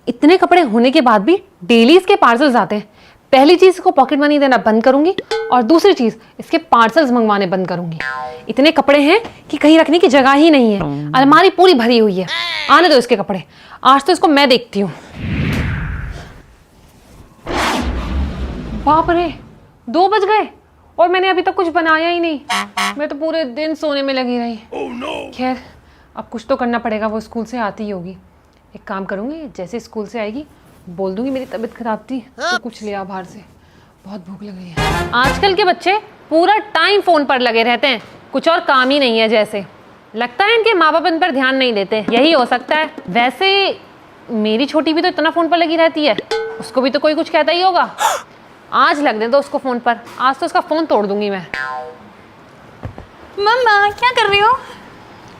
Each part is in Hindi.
इतने कपड़े होने के बाद भी डेली इसके पार्सल्स आते हैं। पहली चीज इसको पॉकेट मनी देना बंद करूंगी और दूसरी चीज इसके पार्सल्स मंगवाने बंद करूंगी। इतने कपड़े हैं कि कहीं रखने की जगह ही नहीं है, अलमारी पूरी भरी हुई है। आने दो इसके कपड़े, आज तो इसको मैं देखती हूँ। बाप रे, 2 बज गए और मैंने अभी तक कुछ बनाया ही नहीं। मैं तो पूरे दिन सोने में लगी रही। खैर, अब कुछ तो करना पड़ेगा, वो स्कूल से आती ही होगी। एक काम करूंगी, जैसे स्कूल से आएगी बोल दूंगी मेरी तबीयत खराब थी तो कुछ ले आ बाहर से, बहुत भूख लग रही है। आजकल के बच्चे पूरा टाइम फोन पर लगे रहते हैं, कुछ और काम ही नहीं है जैसे। लगता है इनके माँ बाप इन पर ध्यान नहीं देते, यही हो सकता है। वैसे मेरी छोटी भी तो इतना फोन पर लगी रहती है, उसको भी तो कोई कुछ कहता ही होगा। आज लगने दो उसको फोन पर, आज तो उसका फोन तोड़ दूंगी मैं। मम्मा क्या कर रही हो?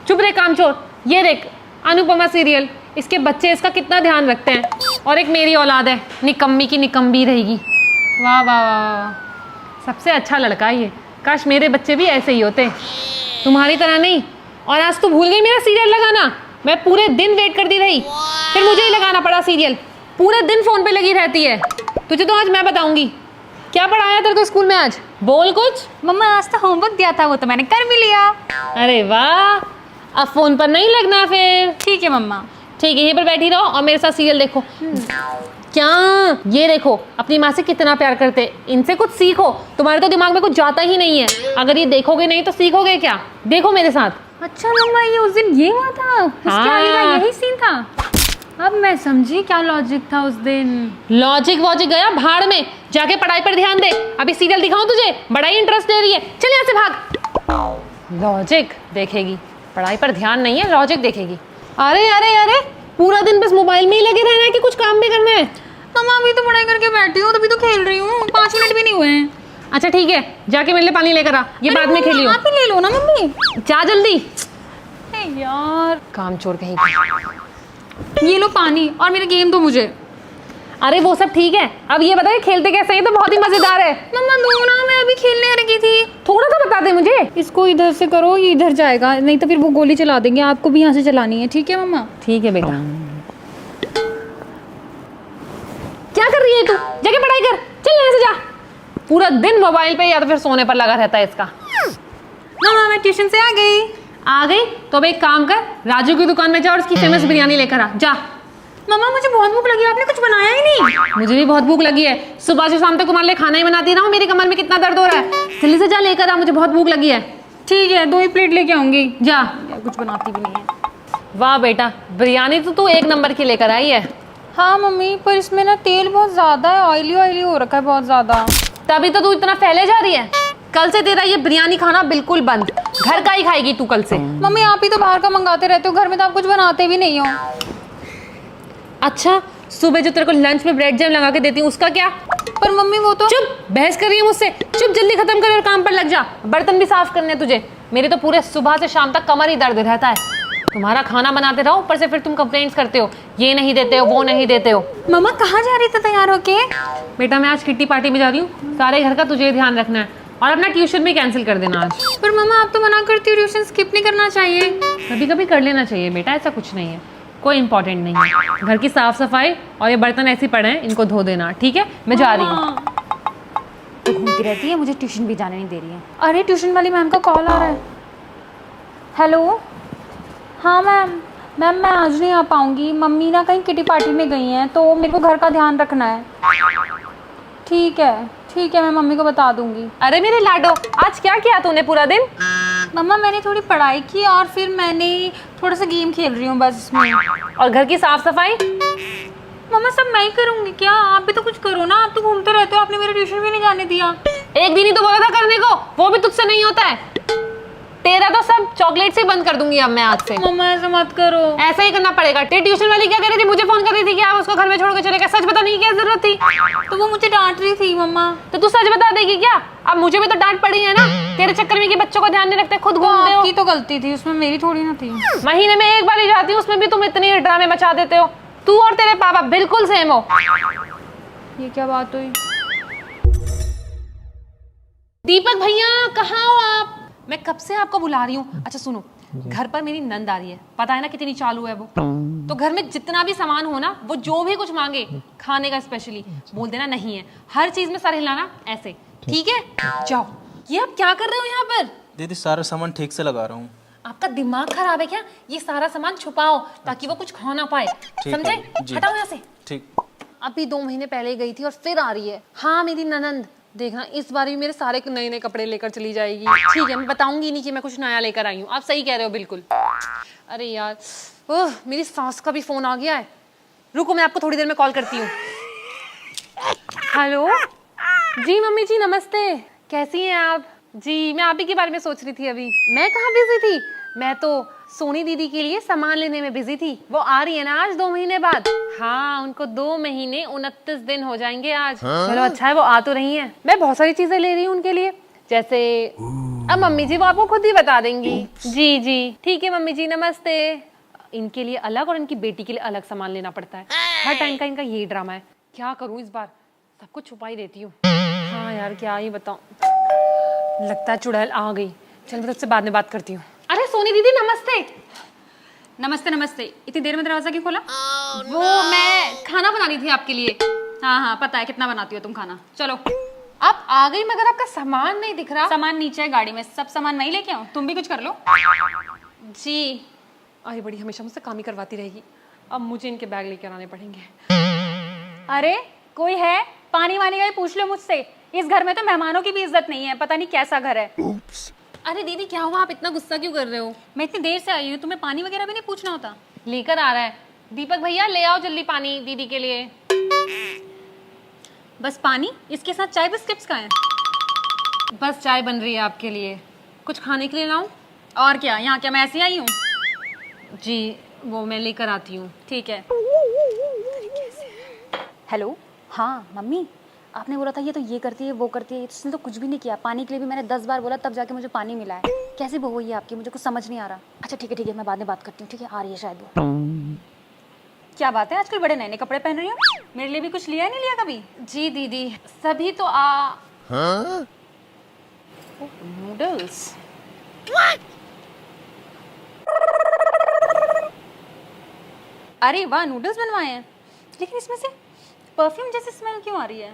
चुप रहे कामचोर। ये देख अनुपमा सीरियल, इसके बच्चे इसका कितना ध्यान रखते हैं, और एक मेरी औलाद है, निकम्मी की निकम्मी रहेगी। वाह वाह वाह, सबसे अच्छा लड़का है ये। काश मेरे बच्चे भी ऐसे ही होते, तुम्हारी तरह नहीं। और आज तू भूल गई मेरा सीरियल लगाना। मैं पूरे दिन वेट करती रही, फिर मुझे ही लगाना पड़ा सीरियल। पूरे दिन फोन पे लगी रहती है। तुझे तो आज मैं बताऊंगी क्या पढ़ाया तेरे को स्कूल में आज। बोल कुछ। मम्मा आज तो होमवर्क दिया था, वो तो मैंने कर भी लिया। अरे वाह, अब फोन पर नहीं लगना फिर। ठीक है मम्मा। ठीक है, यहीं पर बैठी रहो और मेरे साथ सीरियल देखो। क्या ये देखो, अपनी माँ से कितना प्यार करते, इनसे कुछ सीखो। तुम्हारे तो दिमाग में कुछ जाता ही नहीं है, अगर ये देखोगे नहीं तो सीखोगे क्या। देखो मेरे साथ। अच्छा मम्मा, ये उस दिन ये हुआ था, इसके आगे का यही सीन था। अब मैं समझी क्या लॉजिक था उस दिन। लॉजिक वॉजिक गया भाड़ में, जाके पढ़ाई पर ध्यान दे। अभी सीरियल दिखाऊं तुझे, बड़ा ही इंटरेस्ट दे रही है। चल यहाँ से भाग। लॉजिक देखेगी, पढ़ाई पर ध्यान नहीं है, लॉजिक देखेगी। अरे अरे अरे, पूरा दिन बस मोबाइल में ही लगे रहना है कि कुछ काम भी करना है। मम्मा अभी तो पढ़ाई करके बैठी हूँ, तभी तो खेल रही हूँ, 5 मिनट भी नहीं हुए हैं। अच्छा ठीक है, जाके मेरे लिए पानी लेकर आ, ये बाद में खेलियो। आप ही ले लो ना मम्मी। जा जल्दी। यार कामचोर कहीं। ये लो पानी और मेरा गेम दो मुझे। अरे वो सब ठीक है, अब ये बताइए खेलते कैसे हैं, तो बहुत ही मजेदार है। मम्मा दो ना, मैं अभी खेलने लगी थी। थोड़ा सा बता दे मुझे। इसको इधर से करो, ये इधर जाएगा, नहीं तो फिर वो गोली चला देंगे। आपको भी यहाँ से चलानी है, ठीक है मम्मा? ठीक है बेटा। क्या कर रही है तू? जाके पढ़ाई कर, चल यहाँ से जा। पूरा दिन मोबाइल पे या तो फिर सोने पर लगा रहता है इसका। मम्मा मैं ट्यूशन से आ गई तो अब एक काम कर, राजू की दुकान में जा और उसकी फेमस बिरयानी लेकर आ जा। मम्मा मुझे बहुत भूख लगी, आपने कुछ बनाया ही नहीं। मुझे भी बहुत भूख लगी है, सुबह से शाम तक तुम्हारे लिए खाना ही बनाती रहा हूँ। मेरी कमर में कितना दर्द हो रहा है। जल्दी से जा लेकर आ, मुझे बहुत भूख लगी है। ठीक है, 2 ही प्लेट लेके आऊंगी। जा। कुछ बनाती भी नहीं है। वाह बेटा, बिरयानी तो तू 1 नंबर की लेकर आई है। हाँ मम्मी, पर इसमें ना तेल बहुत ज्यादा है, ऑयली ऑयली हो रखा है बहुत ज्यादा। तभी तो तू इतना फैले जा रही है। कल से तेरा ये बिरयानी खाना बिल्कुल बंद, घर का ही खाएगी तू कल से। मम्मी आप ही तो बाहर का मंगाते रहते हो, घर में तो आप कुछ बनाते भी नहीं हो। अच्छा, सुबह जो तेरे को लंच में ब्रेड जैम लगा के देती हूँ उसका क्या? पर मम्मी वो तो। चुप, बहस कर रही है मुझसे। चुप, जल्दी खत्म कर और काम पर लग जा। बर्तन भी साफ करने तुझे। मेरे तो पूरे सुबह से शाम तक कमर ही दर्द रहता है। तुम्हारा खाना बनाते रहो, ऊपर से फिर तुम कंप्लेंट्स करते हो, ये नहीं देते हो, वो नहीं देते हो। मम्मा कहाँ जा रही थी तैयार होके? बेटा मैं आज किट्टी पार्टी में जा रही हूँ, सारे घर का तुझे ध्यान रखना है और अपना ट्यूशन भी कैंसिल कर देना आज। पर मम्मा आप तो मना करती हो, ट्यूशन स्किप नहीं करना चाहिए। कभी कभी कर लेना चाहिए बेटा, ऐसा कुछ नहीं है, कोई इंपॉर्टेंट नहीं है। घर की साफ सफाई और ये बर्तन ऐसे पड़े हैं, इनको धो देना। ठीक है, मैं जा रही हूँ। तो घूमती रहती है, मुझे ट्यूशन भी जाने नहीं दे रही है। अरे ट्यूशन वाली मैम का कॉल आ रहा है। हेलो, हाँ मैम मैं आज नहीं आ पाऊँगी, मम्मी ना कहीं किटी पार्टी में गई हैं, तो मेरे को घर का ध्यान रखना है। ठीक है मैं मम्मी को बता दूंगी। अरे मेरे लाडो, आज क्या किया तूने पूरा दिन? मम्मा मैंने थोड़ी पढ़ाई की और फिर मैंने थोड़ा सा गेम खेल रही हूँ बस इसमें। और घर की साफ सफाई? मम्मा सब मैं ही करूँगी क्या? आप भी तो कुछ करो ना, आप तो घूमते रहते हो, आपने मेरा ट्यूशन भी नहीं जाने दिया। एक दिन ही तो बोला था करने को, वो भी तुझसे नहीं होता है। तेरा तो सब चॉकलेट से बंद कर दूंगी अब मैं आज से। मम्मा ऐसा मत करो। ऐसा ही करना पड़ेगा। तेरी ट्यूशन वाली क्या कह रही थी, मुझे फोन कर रही थी कि आप उसको घर में छोड़ के चले गए। सच बता, नहीं क्या जरूरत थी? तो वो मुझे डांट रही थी मम्मा। तो तू सच बता देगी क्या? अब मुझे भी तो डांट पड़ी है ना, तेरे चक्कर में कि बच्चों को ध्यान नहीं रखते, खुद घूमते हो। आपकी तो गलती थी, उसमें मेरी थोड़ी ना थी। महीने में एक बार ही जाती हूँ, उसमें भी तुम इतनी ड्रामे मचा देते हो। तू और तेरे पापा बिल्कुल सेम हो। ये क्या बात हुई? दीपक भैया कहाँ हो आप? मैं कब से आपको बुला रही हूँ। अच्छा सुनो, घर पर मेरी नंद आ रही है, पता है ना कितनी चालू है वो। तो घर में जितना भी सामान हो ना, वो जो भी कुछ मांगे खाने का स्पेशली, बोल देना नहीं है। हर चीज में सर हिलाना ऐसे, ठीक है? जाओ। ये आप क्या कर रहे हो यहाँ पर? दीदी सारा सामान ठीक से लगा रहा हूँ। आपका दिमाग खराब है क्या? ये सारा सामान छुपाओ ताकि वो कुछ खा ना पाए, समझे? जी। हटाओ यहाँ से। ठीक। अभी 2 महीने पहले गई थी और फिर आ रही है। हाँ मेरी ननंद, देखना इस बार भी मेरे सारे नए नए कपड़े लेकर चली जाएगी। ठीक है, मैं बताऊंगी नहीं कि मैं कुछ नया लेकर आई हूँ। आप सही कह रहे हो बिल्कुल। अरे यार, ओह मेरी सास का भी फोन आ गया है। रुको, मैं आपको थोड़ी देर में कॉल करती हूँ। हेलो जी मम्मी जी, नमस्ते। कैसी हैं आप? जी मैं आप ही के बारे में सोच रही थी अभी। मैं कहाँ बिजी थी, मैं तो सोनी दीदी के लिए सामान लेने में बिजी थी। वो आ रही है ना आज 2 महीने बाद। हाँ उनको 2 महीने 29 दिन हो जाएंगे आज। चलो अच्छा है वो आ तो रही हैं। मैं बहुत सारी चीजें ले रही हूँ उनके लिए, जैसे अब मम्मी जी वो आपको खुद ही बता देंगी। जी जी ठीक है मम्मी जी, नमस्ते। इनके लिए अलग और इनकी बेटी के लिए अलग सामान लेना पड़ता है। हर टाइम का इनका यही ड्रामा है। क्या करूँ इस बार, सब कुछ छुपा ही देती हूँ। हाँ यार क्या ही बताऊँ, लगता है चुड़ैल आ गई। चल मैं तुझसे बाद में बात करती हूँ। अरे सोनी दीदी नमस्ते। नमस्ते नमस्ते, इतनी देर में दरवाजा क्यों खोला? वो मैं खाना बना रही थी आपके लिए। हाँ हाँ पता है, कितना बनाती हो तुम खाना। चलो। आप आ गई मगर आपका सामान नहीं दिख रहा। सामान नीचे है गाड़ी में, सब सामान मैं ही लेके आऊँ, तुम भी कुछ कर लो। जी अरे बड़ी हमेशा मुझसे काम ही करवाती रहेगी। अब मुझे इनके बैग लेकर आने पड़ेंगे। अरे कोई है, पानी वानी का ही पूछ लो मुझसे। इस घर में तो मेहमानों की भी इज्जत नहीं है, पता नहीं कैसा घर है। अरे दीदी क्या हुआ, आप इतना गुस्सा क्यों कर रहे हो? मैं इतनी देर से आई हूँ, तुम्हें पानी वगैरह भी नहीं पूछना होता? लेकर आ रहा है दीपक भैया, ले आओ जल्दी पानी दीदी के लिए। बस पानी, इसके साथ चाय बिस्किट्स का है? बस चाय बन रही है आपके लिए, कुछ खाने के लिए लाऊं? और क्या, यहाँ क्या मैं ऐसी आई हूँ? जी वो मैं लेकर आती हूँ। ठीक है। हेलो हाँ मम्मी, आपने बोला था ये तो ये करती है वो करती है, इसने तो कुछ भी नहीं किया। पानी के लिए भी मैंने 10 बार बोला तब जाके मुझे पानी मिला है। कैसी बहू है ये आपकी, मुझे कुछ समझ नहीं आ रहा। अच्छा ठीक है मैं बाद में बात करती हूँ, ठीक है? आ रही है शायद वो। क्या बात है, आजकल बड़े नए नए कपड़े पहन रही हो? मेरे लिए भी कुछ लिया नहीं लिया कभी? जी दीदी सभी तो नूडल्स। अरे वाह, नूडल्स बनवाए हैं, लेकिन इसमें से परफ्यूम जैसी स्मेल क्यों आ रही है?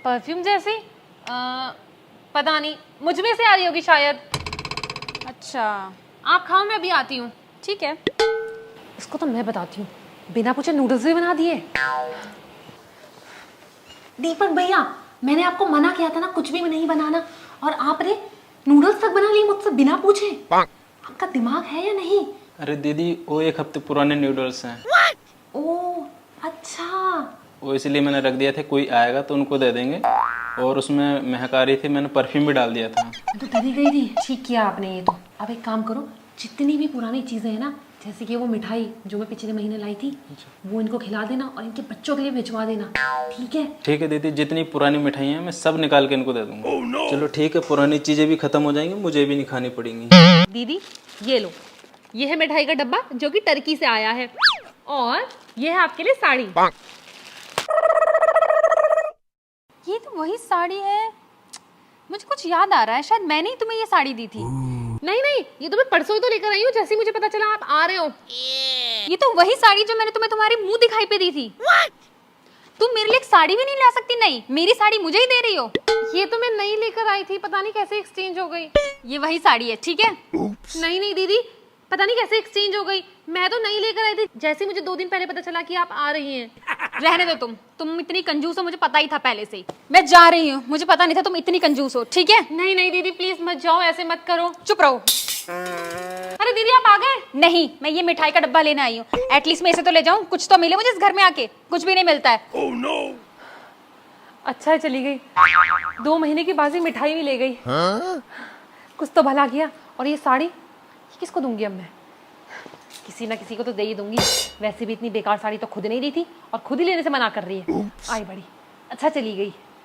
परफ्यूम जैसी? पता नहीं, मुझ में से आ रही होगी शायद। अच्छा आप खाओ, मैं अभी आती हूँ। ठीक है। इसको तो मैं बताती हूँ, बिना पूछे नूडल्स भी बना दिए। दीपक भैया मैंने आपको मना किया था ना कुछ भी नहीं बनाना, और आपने नूडल्स तक बना लिए मुझसे बिना पूछे। आपका दिमाग है या नहीं? अरे दीदी वो 1 हफ्ते पुराने नूडल्स हैं। ओह अच्छा। वो इसलिए मैंने रख दिया था, कोई आएगा तो उनको दे देंगे। और उसमें महक आ रही थी, मैंने परफ्यूम भी डाल दिया था। मैं तो डरी गई थी। ठीक किया आपने ये तो। अब एक काम करो, जितनी भी पुरानी चीजें हैं ना, जैसे कि वो मिठाई जो मैं पिछले महीने लाई थी, वो इनको खिला देना और इनके बच्चों के लिए भिजवा देना, ठीक है? ठीक है दीदी, जितनी पुरानी मिठाई हैं मैं सब निकाल के इनको दे दूंगा। चलो ठीक है, पुरानी चीजें भी खत्म हो जाएंगी, मुझे भी नहीं खानी पड़ेंगी। दीदी ये लो, ये है मिठाई का डब्बा जो कि टर्की से आया है, और ये है आपके लिए साड़ी। ये तो वही साड़ी है, मुझे कुछ याद आ रहा है, शायद मैंने ही तुम्हें ये साड़ी दी थी। नहीं नहीं, ये तो मैं परसों ही तो लेकर आई हूँ, जैसे ही मुझे पता चला आप आ रहे हो। ये तो वही साड़ी जो मैंने तुम्हें तुम्हारे मुंह दिखाई पे दी थी। तुम मेरे लिए एक साड़ी भी नहीं ला सकती? नहीं, मेरी साड़ी मुझे ही दे रही हो। ये तो मैं नई लेकर आई थी, पता नहीं कैसे एक्सचेंज हो गई। ये वही साड़ी है, ठीक है? नहीं नहीं दीदी, पता नहीं कैसे एक्सचेंज हो गई, मैं तो नई लेकर आई थी। जैसे मुझे 2 दिन पहले पता चला कि आप आ रही हैं। रहने दो, तुम इतनी कंजूस हो, मुझे पता ही था पहले से ही। मैं जा रही हूँ, मुझे पता नहीं था तुम इतनी कंजूस हो, ठीक है? नहीं नहीं दीदी प्लीज मत जाओ, ऐसे मत करो। चुप रहो। अरे दीदी आप आ गए? नहीं, मैं ये मिठाई का डब्बा लेने आई हूँ, एटलीस्ट मैं इसे तो ले जाऊँ, कुछ तो मिले मुझे इस घर में आके। कुछ भी नहीं मिलता है। अच्छा है चली गई, 2 महीने की बाजी मिठाई भी ले गई। कुछ तो भला किया। और ये साड़ी ये किसको दूंगी अब मैं? किसी ना किसी को तो दे ही दूंगी। वैसे भी इतनी बेकार साड़ी तो खुद नहीं दी थी और खुद ही लेने से मना कर रही है। आई बड़ी। अच्छा चली गई।